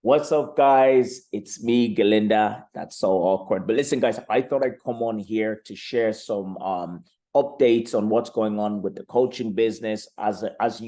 What's up, guys? It's me, Galinda. That's so awkward. But listen, guys, I thought I'd come on here to share some updates on what's going on with the coaching business. As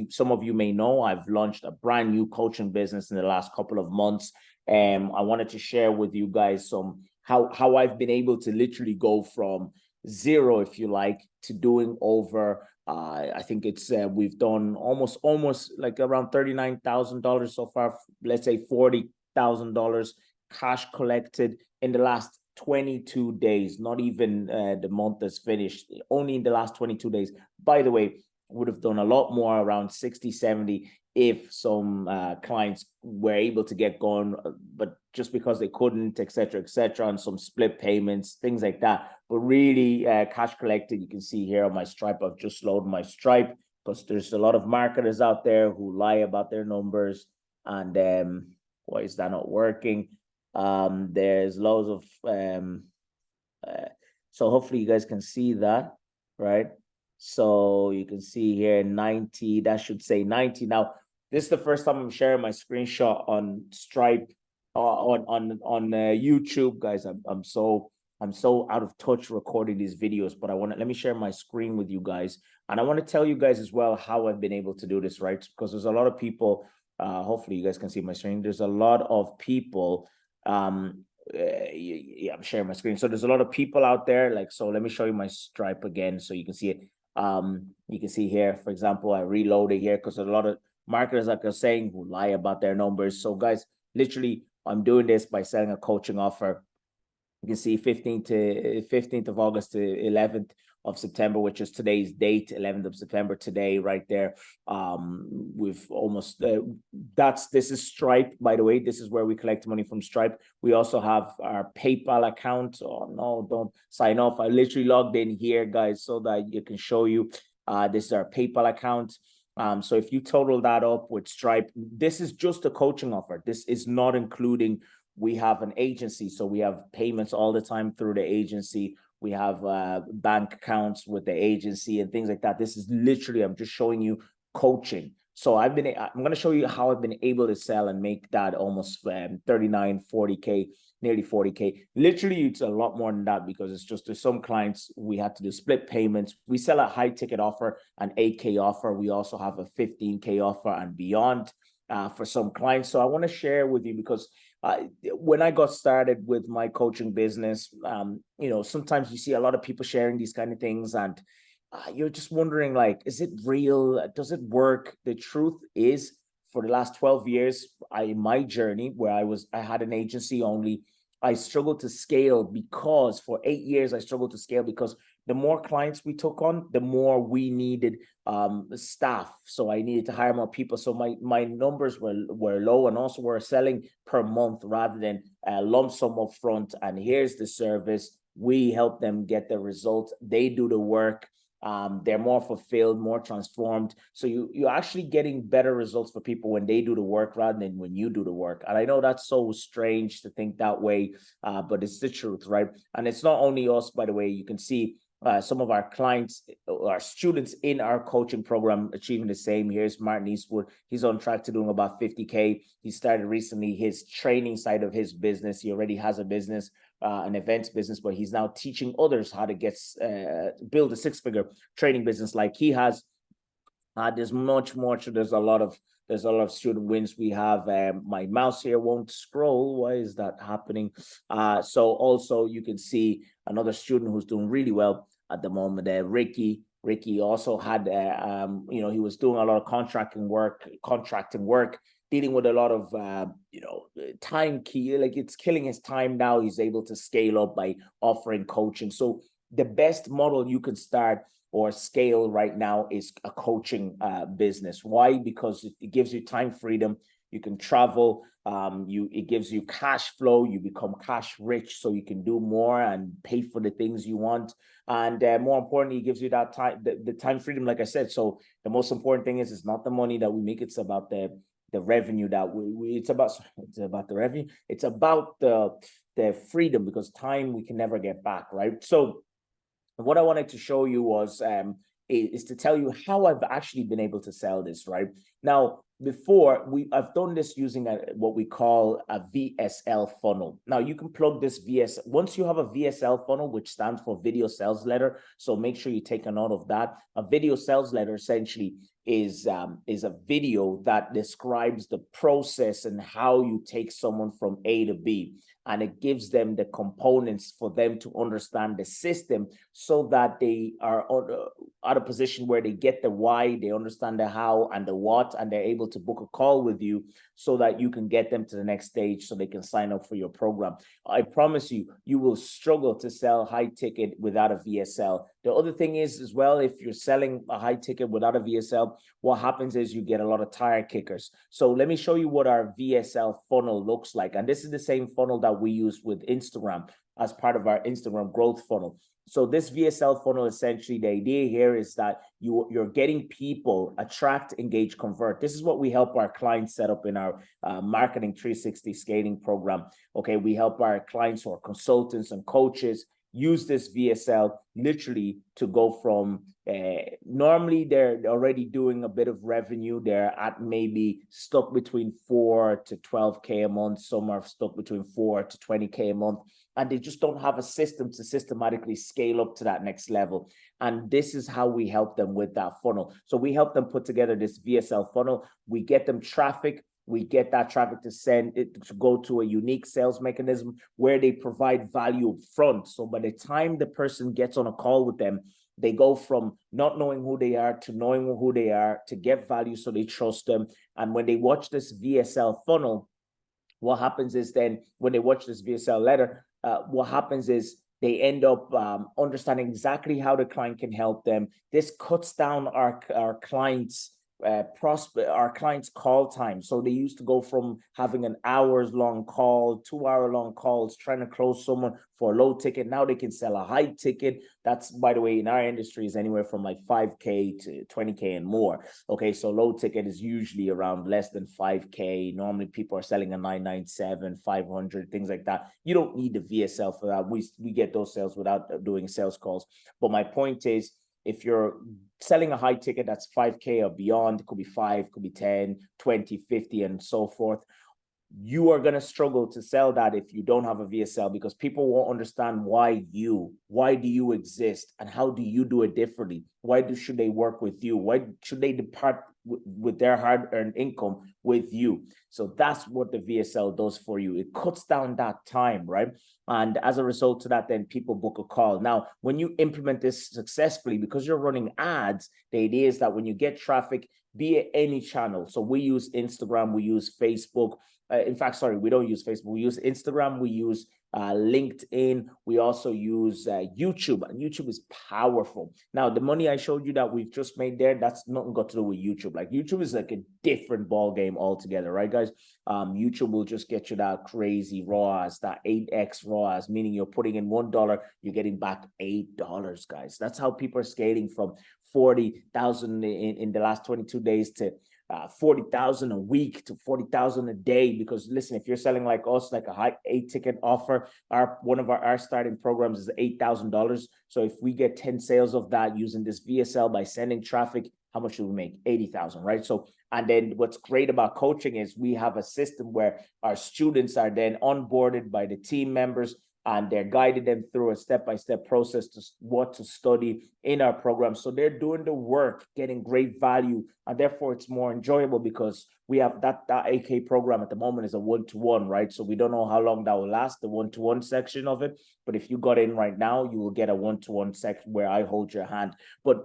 some of you may know, I've launched a brand new coaching business in the last couple of months. And I wanted to share with you guys some how I've been able to literally go from zero, if you like, to doing over I think it's we've done almost like around $39,000 so far. Let's say $40,000 cash collected in the last 22 days. Not even the month is finished. Only in the last 22 days. By the way, would have done a lot more, around 60, 70, if some clients were able to get going, but just because they couldn't, etc., and some split payments, things like that. But really, cash collected, you can see here on my Stripe. I've just loaded my Stripe because there's a lot of marketers out there who lie about their numbers. And why is that not working? There's loads of so hopefully you guys can see that, right? So you can see here 90, that should say 90. Now, this is the first time I'm sharing my screenshot on Stripe, on YouTube, guys. I'm so out of touch recording these videos, but let me share my screen with you guys. And I want to tell you guys as well how I've been able to do this, right? Because there's a lot of people, hopefully you guys can see my screen. There's a lot of people, yeah, I'm sharing my screen. So there's a lot of people out there, like, so let me show you my Stripe again so you can see it. You can see here, for example, I reloaded here because there's a lot of marketers, like I was saying, who lie about their numbers. So guys, literally, I'm doing this by selling a coaching offer. You can see 15th of August to 11th of September, which is today's date, 11th of September, today, right there. We've almost, this is Stripe, by the way. This is where we collect money from Stripe. We also have our PayPal account. Oh, no, don't sign off. I literally logged in here, guys, so that you can show you. This is our PayPal account. So if you total that up with Stripe, this is just a coaching offer. This is not including, we have an agency, so we have payments all the time through the agency. We have bank accounts with the agency and things like that. This is literally, I'm just showing you coaching. So I'm going to show you how I've been able to sell and make that almost 39, 40K, nearly 40K. Literally, it's a lot more than that because it's just, there's some clients we had to do split payments. We sell a high ticket offer, an 8K offer. We also have a 15K offer and beyond for some clients. So I want to share with you because when I got started with my coaching business, sometimes you see a lot of people sharing these kind of things and you're just wondering, like, is it real? Does it work? The truth is, for the last 12 years, my journey where I had an agency only, I struggled to scale because for 8 years, I struggled to scale because the more clients we took on, the more we needed staff. So I needed to hire more people. So my numbers were low, and also we're selling per month rather than a lump sum up front. And here's the service. We help them get the results. They do the work. They're more fulfilled, more transformed. So you're actually getting better results for people when they do the work rather than when you do the work. And I know that's so strange to think that way, but it's the truth, right? And it's not only us, by the way. You can see some of our clients, our students in our coaching program achieving the same. Here's Martin Eastwood. He's on track to doing about 50K. He started recently his training side of his business. He already has a business, an events business, but he's now teaching others how to build a six-figure training business like he has. There's much more. There's a lot of student wins. We have my mouse here won't scroll. Why is that happening? So also you can see another student who's doing really well at the moment. Ricky also had he was doing a lot of contracting work, dealing with a lot of time key, like it's killing his time. Now he's able to scale up by offering coaching. So the best model you can start or scale right now is a coaching business. Why? Because it gives you time freedom. You can travel. It gives you cash flow. You become cash rich, so you can do more and pay for the things you want. And more importantly, it gives you that time, the time freedom, like I said. So the most important thing is, it's not the money that we make. It's about the revenue that it's about the revenue. It's about the freedom, because time we can never get back, right? So what I wanted to show you was is to tell you how I've actually been able to sell this, right? Now, before I've done this using what we call a VSL funnel. Now you can plug this once you have a VSL funnel, which stands for video sales letter. So make sure you take a note of that. A video sales letter essentially is a video that describes the process and how you take someone from A to B. And it gives them the components for them to understand the system so that they are at a position where they get the why, they understand the how and the what, and they're able to book a call with you so that you can get them to the next stage so they can sign up for your program. I promise you, you will struggle to sell high ticket without a VSL. The other thing is as well, if you're selling a high ticket without a VSL, what happens is you get a lot of tire kickers. So let me show you what our VSL funnel looks like. And this is the same funnel that we use with Instagram as part of our Instagram growth funnel. So this VSL funnel, essentially, the idea here is that you're getting people attract, engage, convert. This is what we help our clients set up in our Marketing 360 scaling program. Okay, we help our clients who are consultants and coaches use this VSL literally to go from normally they're already doing a bit of revenue. They're at maybe stuck between 4 to 12K a month. Some are stuck between 4 to 20K a month, and they just don't have a system to systematically scale up to that next level. And this is how we help them with that funnel. So we help them put together this VSL funnel. We get them traffic. We get that traffic to send it to go to a unique sales mechanism where they provide value up front. So by the time the person gets on a call with them, they go from not knowing who they are to knowing who they are, to get value so they trust them. And when they watch this VSL funnel, what happens is then when they watch this VSL letter, what happens is they end up understanding exactly how the client can help them. This cuts down our clients' our clients' call time. So they used to go from having an hours-long call, 2-hour-long calls, trying to close someone for a low ticket. Now they can sell a high ticket. That's, by the way, in our industry is anywhere from like 5K to 20K and more. Okay, so low ticket is usually around less than 5K. Normally people are selling a 997, 500, things like that. You don't need the VSL for that. We get those sales without doing sales calls. But my point is, if you're selling a high ticket that's 5K or beyond, it could be 5, could be 10, 20, 50, and so forth. You are going to struggle to sell that if you don't have a VSL, because people won't understand why do you exist, and how do you do it differently? Should they work with you? Why should they depart with their hard-earned income with you? So that's what the VSL does for you. It cuts down that time, right? And as a result of that, then people book a call. Now, when you implement this successfully, because you're running ads, the idea is that when you get traffic, be it any channel. So we use Instagram, we use Facebook. In fact, sorry, we don't use Facebook. We use Instagram, we use LinkedIn. We also use YouTube, and YouTube is powerful. Now, the money I showed you that we've just made there, that's nothing got to do with YouTube. Like, YouTube is like a different ball game altogether, right, guys? YouTube will just get you that crazy ROAS, that 8x ROAS, meaning you're putting in $1, you're getting back $8, guys. That's how people are scaling from 40,000 in the last 22 days to 40,000 a week to 40,000 a day. Because listen, if you're selling like us, like a high 8-ticket offer, one of our starting programs is $8,000. So if we get 10 sales of that using this VSL by sending traffic, how much do we make? 80,000, right? So, and then what's great about coaching is we have a system where our students are then onboarded by the team members, and they're guiding them through a step-by-step process to what to study in our program. So they're doing the work, getting great value, and therefore it's more enjoyable, because we have that AK program at the moment is a 1-to-1, right? So we don't know how long that will last, the 1-to-1 section of it. But if you got in right now, you will get a 1-to-1 section where I hold your hand. But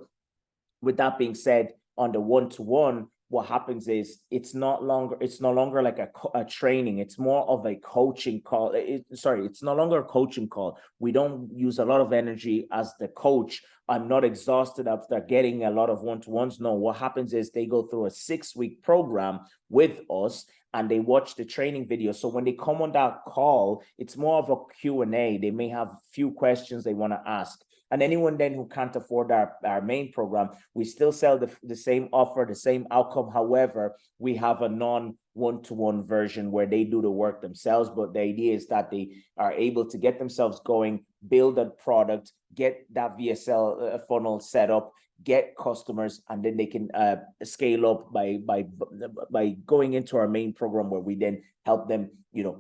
with that being said, on the 1-to-1, what happens is it's no longer like a training. It's more of a coaching call. It's no longer a coaching call. We don't use a lot of energy as the coach. I'm not exhausted after getting a lot of 1-to-1s. No, what happens is they go through a 6-week program with us, and they watch the training video. So when they come on that call, it's more of a Q&A. They may have a few questions they want to ask. And anyone then who can't afford our main program, we still sell the same offer, the same outcome. However, we have a non-1-to-1 version where they do the work themselves. But the idea is that they are able to get themselves going, build a product, get that VSL funnel set up, get customers, and then they can scale up by going into our main program, where we then help them,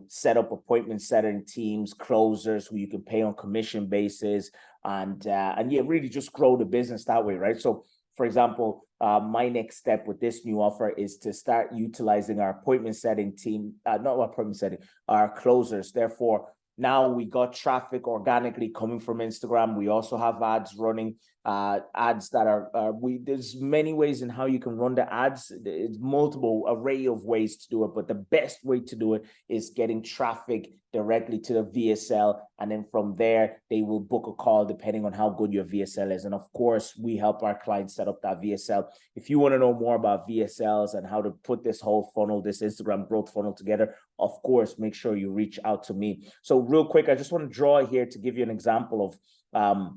set up appointment setting teams, closers who you can pay on commission basis, and yeah, really just grow the business that way, right? So, for example, my next step with this new offer is to start utilizing our appointment setting team, not appointment setting, our closers. Therefore, now we got traffic organically coming from Instagram. We also have ads running, ads that there's many ways in how you can run the ads. It's multiple array of ways to do it, but the best way to do it is getting traffic directly to the VSL. And then from there, they will book a call depending on how good your VSL is. And of course, we help our clients set up that VSL. If you want to know more about VSLs and how to put this whole funnel, this Instagram growth funnel together, of course, make sure you reach out to me. So real quick, I just want to draw here to give you an example of,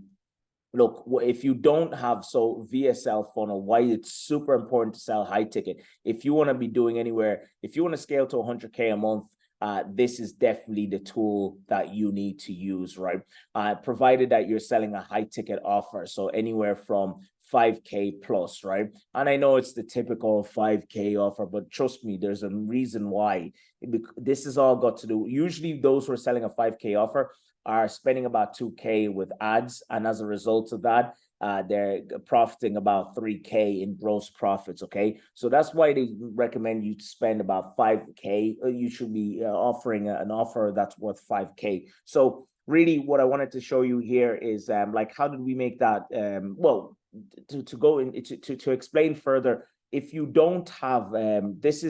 look, if you don't have VSL funnel, why it's super important to sell high ticket. If you want to be doing anywhere, if you want to scale to 100K a month, this is definitely the tool that you need to use, right? Provided that you're selling a high ticket offer. So anywhere from 5K plus, right? And I know it's the typical 5K offer, but trust me, there's a reason why. This has all got to do, usually those who are selling a 5K offer are spending about 2K with ads. And as a result of that, they're profiting about 3K in gross profits, okay? So that's why they recommend you to spend about 5K. You should be offering an offer that's worth 5K. So really what I wanted to show you here is like, how did we make that? Well, to go in to explain further, if you don't have this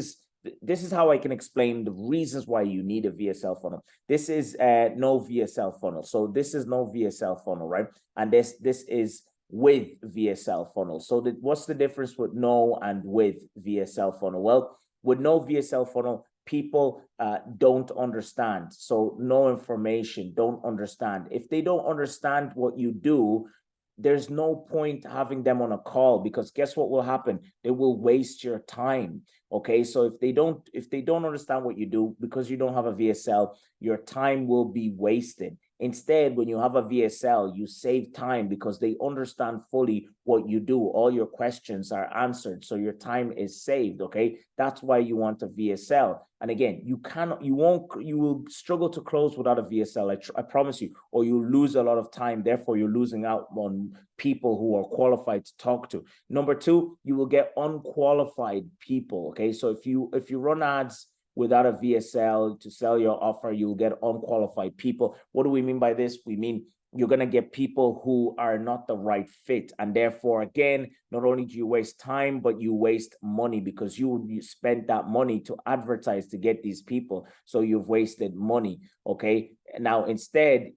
is how I can explain the reasons why you need a VSL funnel. This is no VSL funnel. So this is no VSL funnel, right? And this is with VSL funnel. So what's the difference with no and with VSL funnel? Well, with no VSL funnel, people don't understand. So no information, don't understand. If they don't understand what you do, there's no point having them on a call, because guess what will happen? They will waste your time. Okay, so if they don't understand what you do, because you don't have a VSL, your time will be wasted. Instead, when you have a VSL, you save time because they understand fully what you do. All your questions are answered, so your time is saved. Okay, that's why you want a VSL. And again, you will struggle to close without a VSL. I promise you, or you lose a lot of time. Therefore, you're losing out on people who are qualified to talk to. Number two, you will get unqualified people. Okay, so if you run ads without a VSL to sell your offer, you'll get unqualified people. What do we mean by this? We mean you're going to get people who are not the right fit. And therefore, again, not only do you waste time, but you waste money, because you spent that money to advertise to get these people. So you've wasted money. Okay. Now, instead,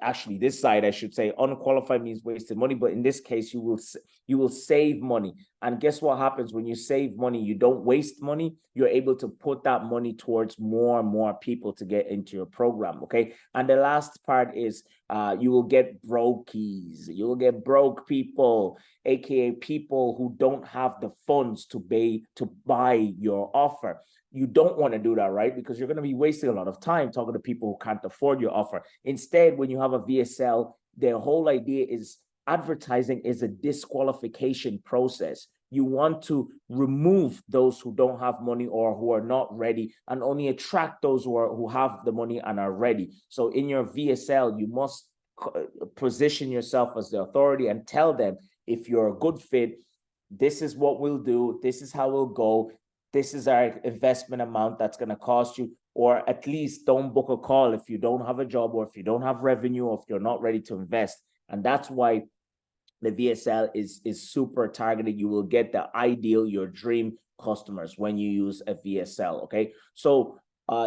actually this side, I should say, unqualified means wasted money, but in this case, you will save money. And guess what happens when you save money? You don't waste money. You're able to put that money towards more and more people to get into your program. Okay. And the last part is you will get brokies. You will get broke people, aka people who don't have the funds to buy your offer. You don't want to do that, right? Because you're going to be wasting a lot of time talking to people who can't afford your offer. Instead, when you have a VSL, the whole idea is advertising is a disqualification process. You want to remove those who don't have money or who are not ready, and only attract those who have the money and are ready. So in your VSL, you must position yourself as the authority and tell them, if you're a good fit, this is what we'll do. This is how we'll go. This is our investment amount that's going to cost you, or at least don't book a call if you don't have a job, or if you don't have revenue, or if you're not ready to invest. And that's why the VSL is super targeted. You will get the ideal, your dream customers when you use a VSL. Okay. So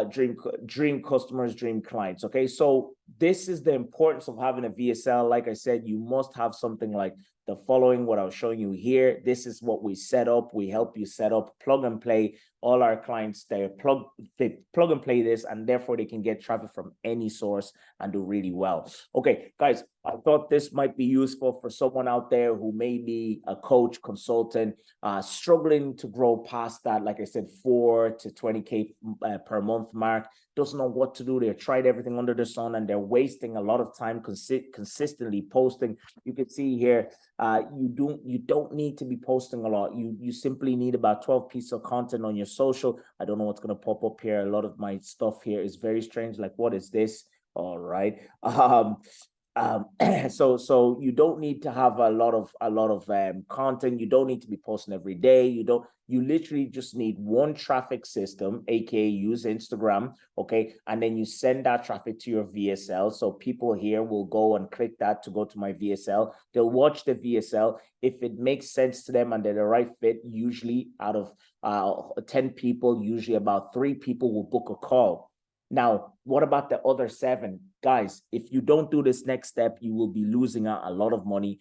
dream customers, dream clients. Okay. So this is the importance of having a VSL. Like I said, you must have something like the following, what I was showing you here. This is what we set up. We help you set up, plug and play all our clients, they plug and play this, and therefore they can get traffic from any source and do really well. Okay, guys, I thought this might be useful for someone out there who may be a coach, consultant, struggling to grow past that, like I said, 4 to 20K per month mark, doesn't know what to do. They've tried everything under the sun and they're wasting a lot of time consistently posting. You can see here, you don't need to be posting a lot. You simply need about 12 pieces of content on your social. I don't know what's going to pop up here. A lot of my stuff here is very strange. Like, what is this? All right. So you don't need to have a lot of content. You don't need to be posting every day. You literally just need one traffic system, aka use Instagram, okay? And then you send that traffic to your VSL. So people here will go and click that to go to my VSL. They'll watch the VSL. If it makes sense to them and they're the right fit, usually out of 10 people, usually about 3 people will book a call. Now, what about the other 7? Guys, if you don't do this next step, you will be losing out a lot of money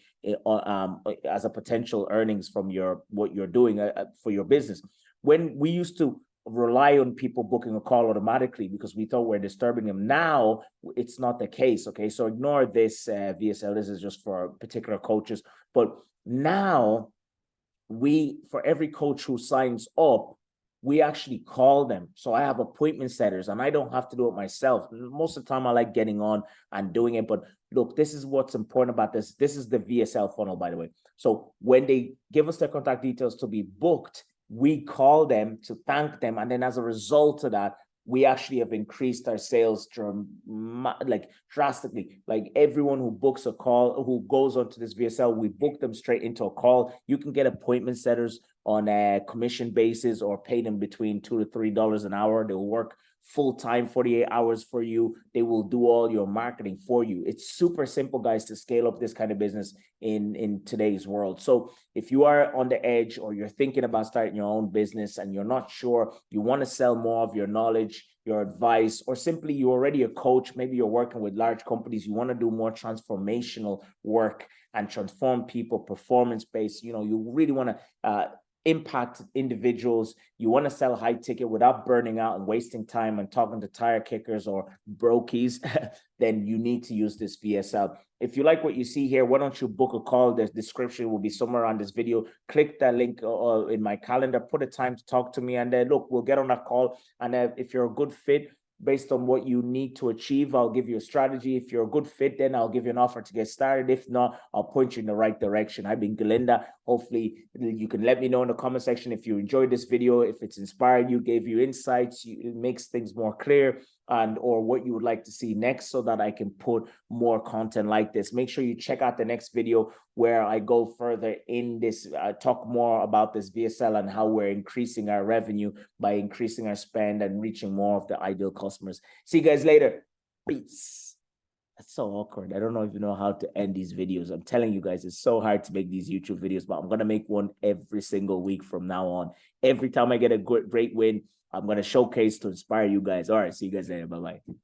as a potential earnings from what you're doing for your business. When we used to rely on people booking a call automatically because we thought we're disturbing them, now it's not the case, okay? So ignore this VSL. This is just for particular coaches. But now, for every coach who signs up, we actually call them. So I have appointment setters and I don't have to do it myself. Most of the time I like getting on and doing it. But look, this is what's important about this. This is the VSL funnel, by the way. So when they give us their contact details to be booked, we call them to thank them. And then as a result of that, we actually have increased our sales drastically. Like everyone who books a call, who goes onto this VSL, we book them straight into a call. You can get appointment setters on a commission basis or pay them between $2 to $3 an hour. They'll work full-time, 48 hours for you. They will do all your marketing for you. It's super simple, guys, to scale up this kind of business in today's world. So if you are on the edge or you're thinking about starting your own business and you're not sure, you want to sell more of your knowledge, your advice, or simply you're already a coach, maybe you're working with large companies, you want to do more transformational work and transform people, performance-based, you really want to impact individuals, you want to sell high ticket without burning out and wasting time and talking to tire kickers or brokies, then you need to use this VSL. If you like what you see here, why don't you book a call? The description will be somewhere on this video. Click that link in my calendar, put a time to talk to me, and then look, we'll get on that call. And if you're a good fit, based on what you need to achieve, I'll give you a strategy. If you're a good fit, then I'll give you an offer to get started. If not, I'll point you in the right direction. I've been Galinda. Hopefully you can let me know in the comment section if you enjoyed this video, if it's inspired you, gave you insights, it makes things more clear, and or what you would like to see next so that I can put more content like this. Make sure you check out the next video where I go further in this, talk more about this VSL and how we're increasing our revenue by increasing our spend and reaching more of the ideal customers. See you guys later. Peace. That's so awkward. I don't know if you know how to end these videos. I'm telling you guys, it's so hard to make these YouTube videos, but I'm going to make one every single week from now on. Every time I get a great win, I'm going to showcase to inspire you guys. All right. See you guys later. Bye-bye.